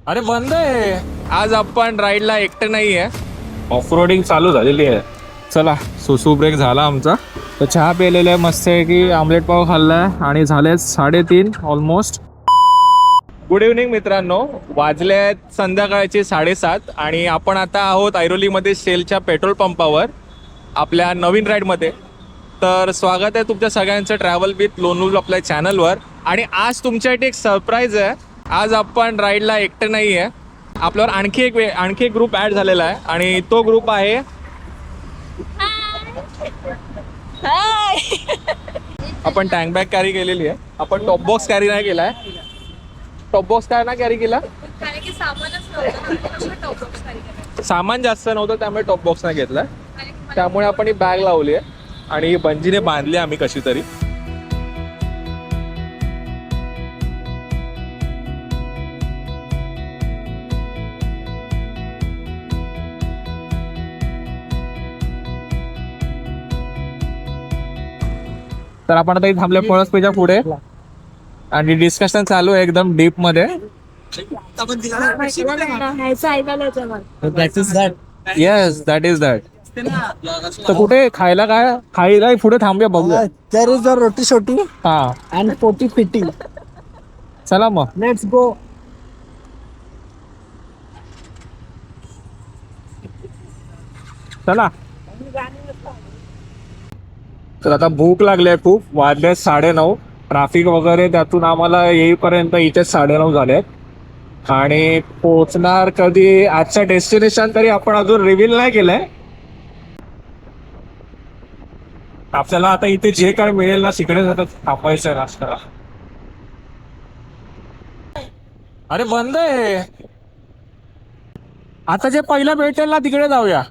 अरे बंद आहे आज. आपण राईडला एकटे नाही आहे. ऑफरोडिंग चालू झालेली आहे. चला सुसू ब्रेक झाला आमचा. तर चहा प्यायलेला आहे मस्त आहे की आमलेट पाव खाल्लाय आणि झाले 3:30 ऑलमोस्ट. गुड इव्हनिंग मित्रांनो. वाजले आहेत संध्याकाळचे 7:30 आणि आपण आता आहोत ऐरोलीमध्ये शेलच्या पेट्रोल पंपावर आपल्या नवीन राईडमध्ये. तर स्वागत आहे तुमच्या सगळ्यांचं ट्रॅव्हल विथ लोनूल आपल्या चॅनलवर. आणि आज तुमच्यासाठी एक सरप्राईज आहे. आज आपण राईडला एकटे नाही आहे. आपल्यावर आणखी एक ग्रुप ॲड झालेला आहे आणि तो ग्रुप आहे आपण टँक बॅग कॅरी केलेली आहे. आपण टॉप बॉक्स कॅरी नाही केलाय. टॉप बॉक्स काय ना कॅरी केला, सामान जास्त नव्हतं त्यामुळे टॉप बॉक्स नाही घेतलाय. त्यामुळे आपण ही बॅग लावली आहे आणि बंजीने बांधली आम्ही कशी तरी. तर आपण आता थांबले पळसपेच्या पुढे आणि डिस्कशन चालू आहे एकदम डीप मध्ये. Yes that is that. तर कुठे खायला पुढे थांबूया बघूया. देयर इज अ रोटी छोटी हा अँड पोटी फिटिंग. चला मग लेट्स गो. चला. तर आता भूक लागली आहे खूप. वाजले 9:30. ट्रॅफिक वगैरे त्यातून आम्हाला येईपर्यंत इथे 9:30 झालेत. आणि पोहोचणार कधी आजच्या डेस्टिनेशन तरी आपण अजून रिव्हील नाही केलंय. आपल्याला आता इथे जे काय मिळेल ना तिकडे जातात थांबायचं नाश्त्याला. अरे बंद आहे. आता जे पहिलं भेटेल ना तिकडे जाऊया.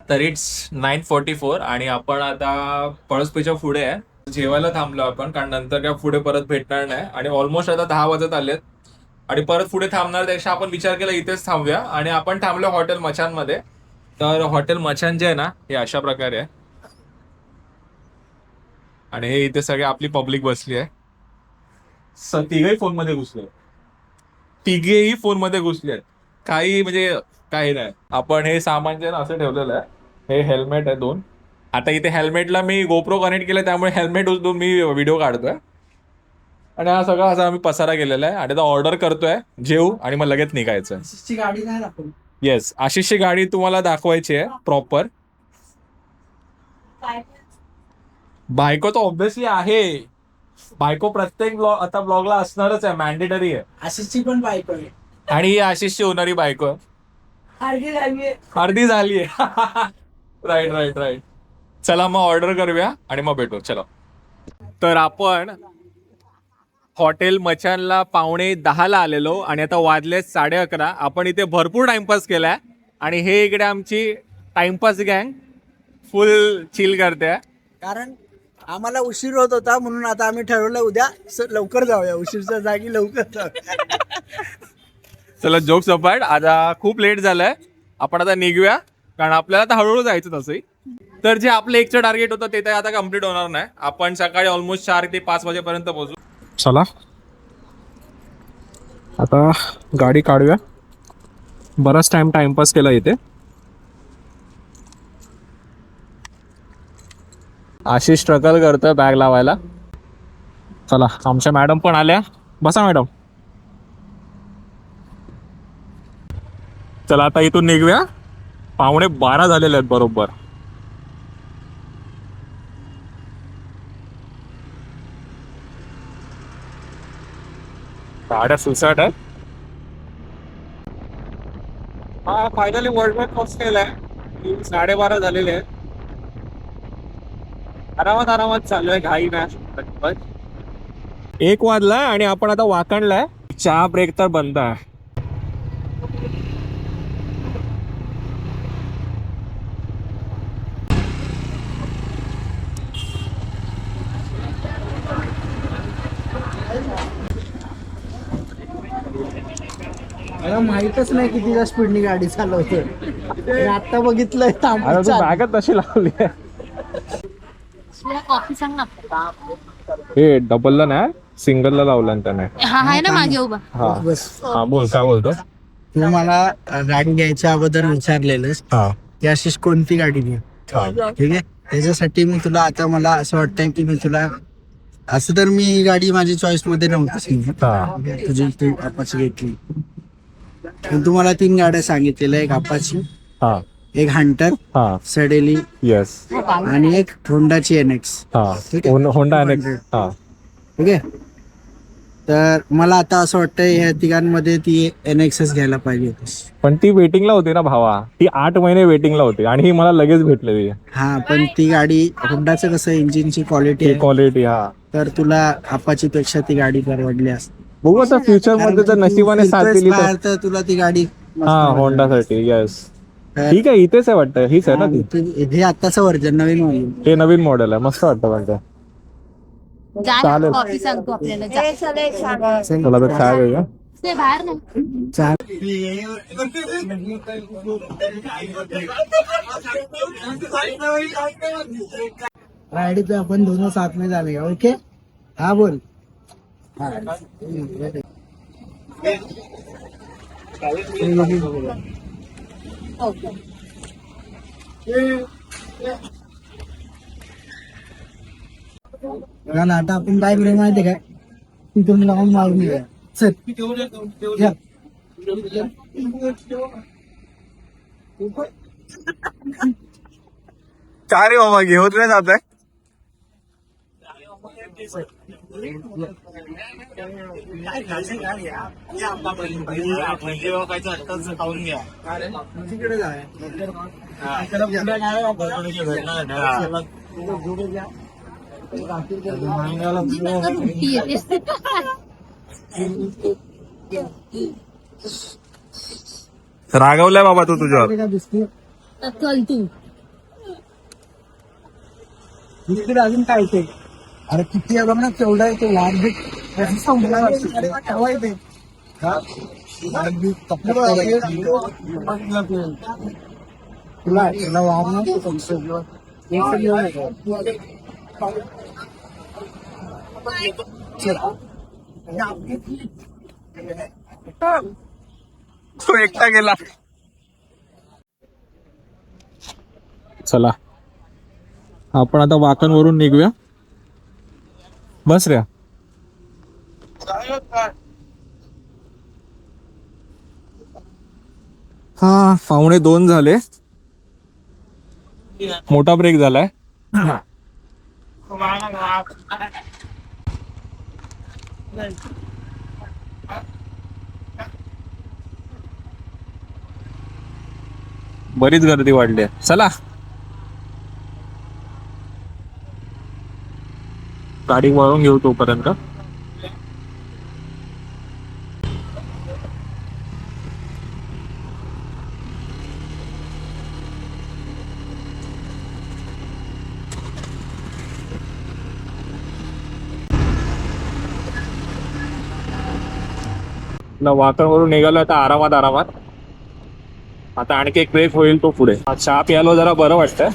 तर इट्स 9:44 आणि आपण आता पळसपेच्या पुढे आहे. जेवायला थांबलो आपण कारण नंतर काय पुढे परत भेटणार नाही. आणि ऑलमोस्ट आता 10 वाजत आलेत आणि परत पुढे थांबणार त्यापेक्षा आपण विचार केला इथेच थांबूया. आणि आपण थांबलो हॉटेल मचानमध्ये. तर हॉटेल मचान जे आहे ना हे अशा प्रकारे आहे आणि हे इथे सगळे आपली पब्लिक बसली आहे. तिघही फोनमध्ये घुसले. तिघेही फोनमध्ये घुसले आहेत. काही म्हणजे काही नाही. आपण हे सामान जे ना असं ठेवलेलं आहे. हे हेल्मेट आहे 2. आता इथे हेल्मेटला मी गोप्रो कनेक्ट केलं त्यामुळे हेल्मेट उचलून मी व्हिडिओ काढतोय. आणि हा सगळा असा आम्ही पसारा केलेला आहे. आणि आता ऑर्डर करतोय जेवू आणि मग लगेच निघायचं. ची गाडी नाही दाखवली. येस आशिषची गाडी तुम्हाला दाखवायची आहे प्रॉपर. बायको तर ऑब्व्हियसली आहे. बायको प्रत्येक ब्लॉग आता ब्लॉगला असणारच आहे. मॅन्डेटरी आहे. आशिषची पण बायको आहे. आणि ही आशिषची होणारी बायको अर्धी झालीये. Right right right. चला मग ऑर्डर करूया आणि मग भेटू. चला. तर आपण हॉटेल मचानला 9:45 आलेलो आणि आता वाजले 11:30. आपण इथे भरपूर टाइमपास केलाय आणि हे इकडे आमची टाइमपास गँग फुल चिल करते. कारण आम्हाला उशीर होत होता म्हणून आता आम्ही ठरवलं उद्या लवकर जाऊया. उशीरच्या जागी लवकर जाऊया. चला जोक सपाट. आता खूप लेट झालाय. आपण आता निघूया कारण आपल्याला आता हळूहळू जायचं तसंही. तर जे आपलं एकचं टार्गेट होतं ते तर आता कम्प्लीट होणार नाही. आपण सकाळी ऑलमोस्ट 4 ते 5 वाजेपर्यंत पोहोचू. चला आता गाडी काढूया. बराच टाइमपास केला इथे. आशिष स्ट्रगल करतोय बॅग लावायला. चला आमच्या मॅडम पण आल्या. बसा मॅडम. चला आता इथून निघूया. 11:15 झालेले आहेत बरोबर. गाड्या सुसाट आहेत. हा फायनली वर्ल्ड मॅप क्रॉस केलाय. 12:30 झालेले आहेत. आरामात चालू आहे. घाई नाही. 1 वाजला आणि आपण आता वाकणलाय. चहा ब्रेक तर बंद आहे. मला माहितच नाही कितीच्या स्पीडनी गाडी चालवते. मी आता बघितलंय अरे तू बॅगच तशी लावली आहे. कॉफी सांग ना. हे डबलला नाही सिंगलला लावलं त्याने. हा आहे ना मागे उभा. हा बस हा बोल काय बोलतो. तू मला गाडी घ्यायच्या अगोदर विचारलेलंस हा की अशीच कोणती गाडी घे, ठीक आहे. त्याच्यासाठी मी तुला आता मला असं वाटतंय की मी तुला असं तर मी ही गाडी माझी चॉईस मध्ये नव्हती. हा तुझी तू अपाची घेतली पण तू मला 3 गाड्या सांगितलेल्या, एक अपाची, हा एक हंटर, हा सडेली येस आणि एक होंडाची एनएक्स. हा ठीक आहे. Honda NX. हा ठीक आहे. तर मला आता असं वाटतंय ह्या तिघांमध्ये ती एनएक्सच घ्यायला पाहिजे होतीस. पण ती वेटिंगला होती ना भावा. ती 8 महिने वेटिंगला होती आणि ही मला लगेच भेटलेली. हा पण ती गाडी होंडाचं कसं इंजिनची क्वालिटी आहे, क्वालिटी हा तर तुला अपाची पेक्षा ती गाडी परवडली असते. बघू आता फ्युचर मध्ये जर नशिबाने साथ दिली तर. बाहेर तर तुला ती गाडी मस्त हा वाटेल. होंडासाठी येस. तर- ठीक आहे इथेच आहे वाटतं. हीच आहे ना ती. हे आत्ताचं व्हर्जन नवीन होईल. हे नवीन मॉडेल आहे मस्त वाटतं वाटतं. जा ना, चालेल. कॉफी सांगतो आपल्याला. जा. तुला तर चहा घेऊया. ते बाहेर नाही. राइड पे अपन दोनों साथ में जाने का. ओके. हाँ बोल. ओके. बघा ना आता आपण काय करूया माहितीये काय, तिथून लावून मारून येऊया. चल या. काय रे बाबा घेऊन नाही जात आहे. तिकडे जाऊया. सुट्टी येते. रागवलाय बाबा तू तुझ्यावर. चल तू. तिकडे अजून काय ते, अरे किती आहे बघ ना, केवढा आहे ते वार बीट. ठेवाय ते तुला तुला वार ना तो एकटा गेला. चला आपण आता वाकणवरून निघूया. बस रे. हा 1:45 झाले. मोठा ब्रेक झालाय. बरीच गर्दी वाढली आहे. चला गाडी वळून घेऊ तोपर्यंत. वाकणवरून निघालो आता आरामात आरामात. आता आणखी एक ब्रेक होईल तो पुढे. चहा प्यायलो जरा बरं वाटतंय.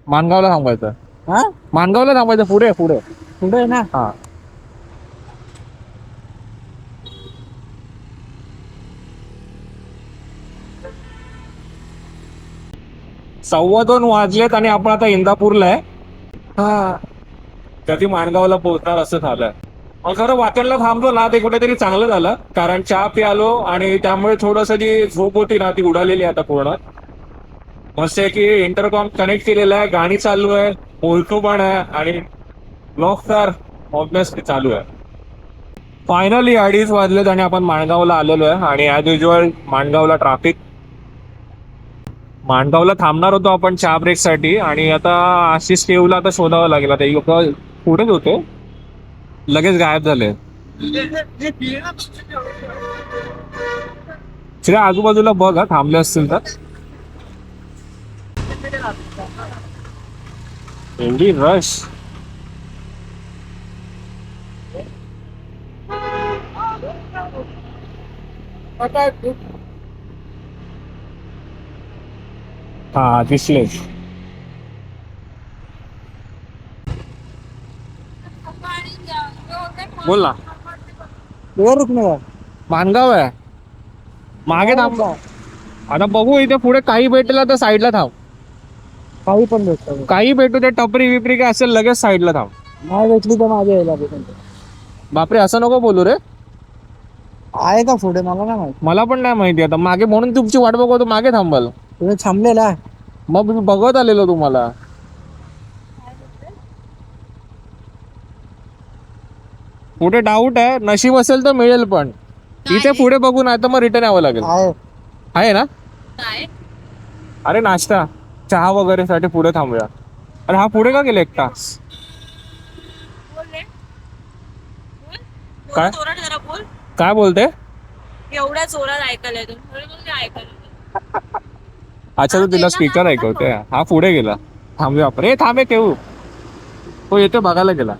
मानगावला थांबायचं. हा मानगावला थांबायचं. पुढे पुढे पुढे ना. हा. सव्वा 2 वाजलेत आणि आपण आता इंदापूरला आहे. हा कधी माणगावला पोहोचणार असं झालंय. मग खरं वाकणला थांबलो ना ते कुठेतरी चांगलं झालं, कारण चहा प्यालो आणि त्यामुळे थोडस जी झोप होती ना ती उडालेली आता पूर्ण. मस्त आहे की इंटरकॉम कनेक्ट केलेलं आहे, गाणी चालू आहे, ओळखू पण आहे आणि ब्लॉग तर ऑब्विसली चालू आहे. फायनली 2:30 वाजलेत आणि आपण माणगावला आलेलो आहे. आणि ॲज युजल माणगावला ट्रॅफिक. माणगावला थांबणार होतो आपण चहा ब्रेकसाठी आणि आता आशिष केवला आता शोधावं लागेल. आता पुढेच होते लगेच गायब झाले. श्रेया आजूबाजूला बघ हा, थांबले असतील तर. एवढी रश. हा दिसले. बोल ना. मानगाव आहे. मागे थांब. आता बघू इथे पुढे काही भेटलं तर साईडला थांब. काही पण भेटतं. काही भेटू दे, टपरी विपरी काय असेल लगेच साईडला थांब. नाही भेटली तर माझ्या यायला भेटेल. बापरे असं नको बोलू रे. आहे का पुढे मला नाही माहिती. मला पण नाही माहिती आता मागे, म्हणून तुमची वाट बघतो मागे थांबाल. तुम्ही थांबलेला. मग मी बघत आलेलो तुम्हाला. पुढे डाऊट आहे, नशीब असेल तर मिळेल पण. इथे पुढे बघू नाही तर मग रिटर्न यावं लागेल. आहे ना. काय अरे नाश्ता चहा वगैरे साठी पुढे थांबूया. अरे हा पुढे का गेला एकटा. काय जोरात जरा बोल. काय बोलते. एवढ्या जोरात ऐकायला येतो. ऐकायला अच्छा तू तिला स्पीकर ऐकवते. हा पुढे गेला. थांबूया आपण. हे थांबे ठेवू. हो येते बघायला गेला.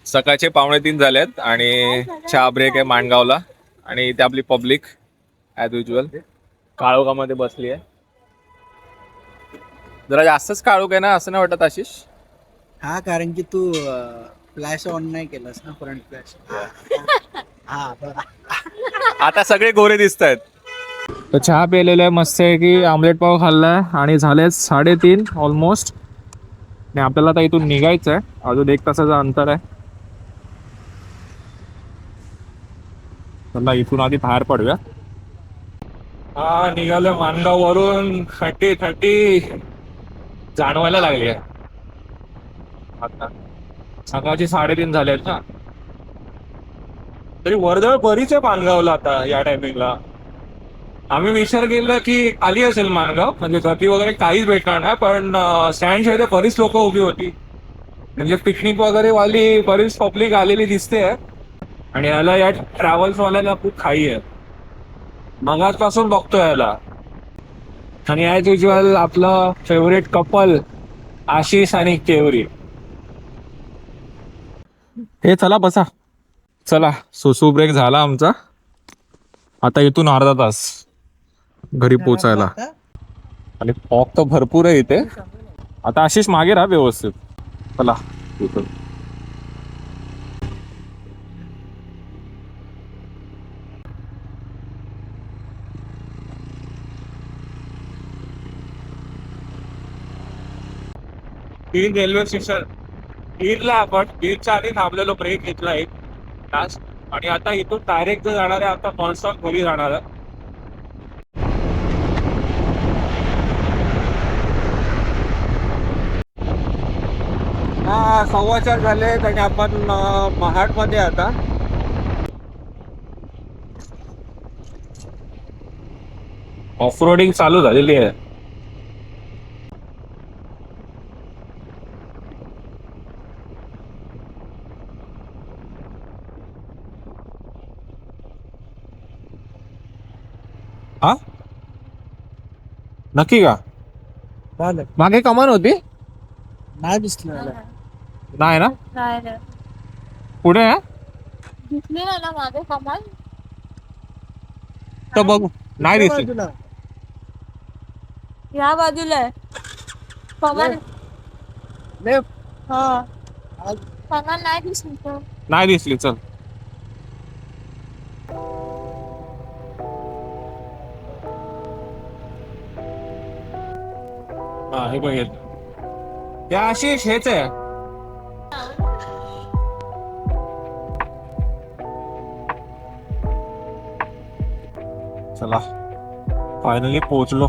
सकाळचे 2:45 झालेत आणि चहा ब्रेक आहे माणगावला. आणि इथे आपली पब्लिक ॲज युजल काळोखामध्ये बसली आहे. जरा जास्तच काळोख आहे ना, असं नाही वाटत आशिष. हा कारण की तू फ्लॅश ऑन नाही केलास ना, फ्रंट फ्लॅश. हा आता सगळे गोरे दिसत आहेत. तर चहा पिलेला आहे मस्त आहे की, आमलेट पाव खाल्लाय आणि झाले 3:30 ऑलमोस्ट. आणि आपल्याला आता इथून निघायचं आहे. अजून 1 तासाचं अंतर आहे. चला इथून आधी बाहेर पडूया. हा निघालोय माणगाव वरून. 30 जाणवायला लागली आहे आता. सकाळची 3:30 झाले आहेत ना. तरी वर्दळ बरीच आहे माणगावला आता या टायमिंगला. आम्ही विचार केला की आली असेल माणगाव, म्हणजे गर्दी वगैरे काहीच भेटणार नाही. पण स्टँडच्या इथे बरीच लोक उभी होती. म्हणजे पिकनिक वगैरे वाली बरीच पब्लिक आलेली दिसते. आणि याला या ट्रॅव्हल्स वाल्याला खूप खाई आहे. मगाचपासून बघतो याला. आणि ॲज युजल आपलं फेवरेट कपल आशिष आणि केवरी. हे चला बसा. चला सुसू ब्रेक झाला आमचा. आता इथून अर्धा तास घरी पोचायला. आणि फॉग तर भरपूर आहे इथे. आता आशिष मागे राहा व्यवस्थित. चला इथून. तीन रेल्वे स्टेशन. बीडला आपण बीडच्या आधी थांबलेलो, ब्रेक घेतला एक तास. आणि आता इथून डायरेक्ट जाणार आहे आता कॉन्स्टॉन घरी जाणार आहे. हा 4:15 झालेत आणि आपण महाडमध्ये आता. ऑफरोडिंग चालू झालेली आहे. हा नक्की का. मागे कमान होती. नाही दिसली मला. नाही ना. नाही पुढे आहे दिसली नाही ना मागे कमाल. तर बघू. नाही दिसली. या बाजूला आहे कमाल. हा कमाल नाही दिसली तर. नाही दिसली. चल हा हे बघ. या आशिष हेच आहे. चला फायनली पोहोचलो.